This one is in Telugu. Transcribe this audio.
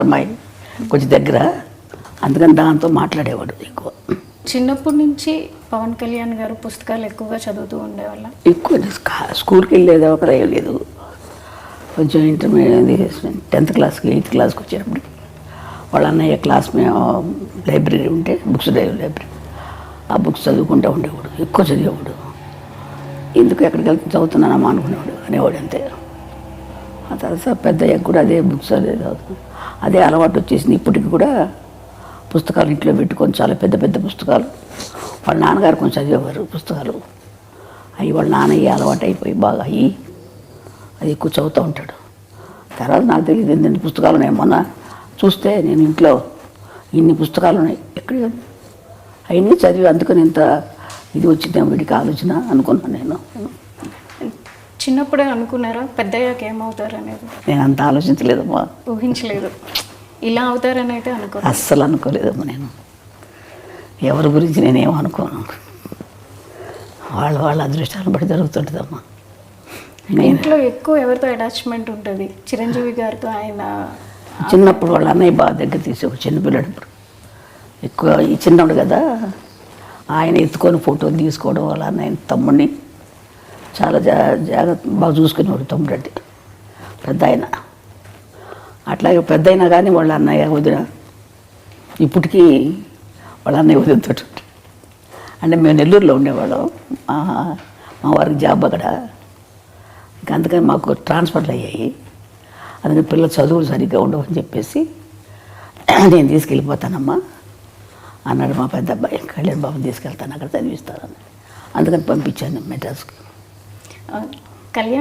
అమ్మాయి కొంచెం దగ్గర, అందుకని దాంతో మాట్లాడేవాడు ఎక్కువ. చిన్నప్పటి నుంచి పవన్ కళ్యాణ్ గారు పుస్తకాలు ఎక్కువగా చదువుతూ ఉండేవాళ్ళ? ఎక్కువ స్కూల్కి వెళ్ళేది ఒకరు లేదు. కొంచెం ఇంటర్మీడియట్ 10th క్లాస్కి 8th క్లాస్కి వచ్చేటప్పుడు వాళ్ళ అన్నయ్య క్లాస్ మేము లైబ్రరీ ఉంటే బుక్స్ లైబ్రరీ, ఆ బుక్స్ చదువుకుంటూ ఉండేవాడు, ఎక్కువ చదివేవాడు. ఎందుకు ఎక్కడికి వెళ్తే చదువుతున్నానమ్మా అనుకునేవాడు, అనేవాడు అంతే. ఆ తర్వాత పెద్దయ్యకు కూడా అదే బుక్స్ అదే చదువుతున్నాడు, అదే అలవాటు వచ్చేసింది. ఇప్పటికి కూడా పుస్తకాలు ఇంట్లో పెట్టుకొని చాలా పెద్ద పెద్ద పుస్తకాలు, వాళ్ళ నాన్నగారు కొంచెం చదివేవారు పుస్తకాలు, అవి వాళ్ళ నాన్నయ్య అలవాటు అయిపోయి బాగా అయ్యి అది ఎక్కువ చదువుతూ ఉంటాడు. తర్వాత నాకు తెలియదు ఎన్ని పుస్తకాలు ఉన్నాయి. మొన్న చూస్తే నేను ఇంట్లో ఇన్ని పుస్తకాలు ఉన్నాయి, ఎక్కడ అవన్నీ చదివి అందుకని ఇంత ఇది వచ్చిందేమో వీడికి ఆలోచన అనుకున్నాను నేను. చిన్నప్పుడే అనుకున్నారా పెద్దయ్యాక ఏమవుతారు అనేది? నేను అంత ఆలోచించలేదమ్మా, ఊహించలేదు ఇలా అవుతారని అయితే అస్సలు అనుకోలేదమ్మా. నేను ఎవరి గురించి నేనేమో అనుకోను, వాళ్ళ అదృష్టాలను బట్టి జరుగుతుంటుందమ్మా. ఇంట్లో ఎక్కువ ఎవరితో అటాచ్మెంట్ ఉంటుంది? చిరంజీవి గారితో. ఆయన చిన్నప్పుడు వాళ్ళ అన్నయ్య బాగా దగ్గర తీసేవాడు, చిన్నపిల్లడప్పుడు ఎక్కువ. ఈ చిన్నప్పుడు కదా ఆయన ఎత్తుకొని ఫోటోలు తీసుకోవడం, వాళ్ళ అన్నయ్య తమ్ముడిని చాలా జాగ్రత్త బాగా చూసుకునేవాడు. తమ్ముడు అంటే పెద్ద ఆయన, అట్లాగే పెద్ద అయినా కానీ వాళ్ళ అన్నయ్య వదిన ఇప్పటికీ వాళ్ళ అన్నయ్య వదినతో అంటే మేము నెల్లూరులో ఉండేవాళ్ళం, మా వారికి జాబ్ అక్కడ. ఇంకా అందుకని మాకు ట్రాన్స్ఫర్లు అయ్యాయి. అందుకని పిల్లలు చదువులు సరిగ్గా ఉండవని చెప్పేసి నేను తీసుకెళ్ళిపోతానమ్మా అన్నాడు మా పెద్ద అబ్బాయి. కళ్యాణ్ బాబుని తీసుకెళ్తాను, అక్కడ చదివిస్తానని. అందుకని పంపించాను మెడ్రాస్కి. కళ్యాణ్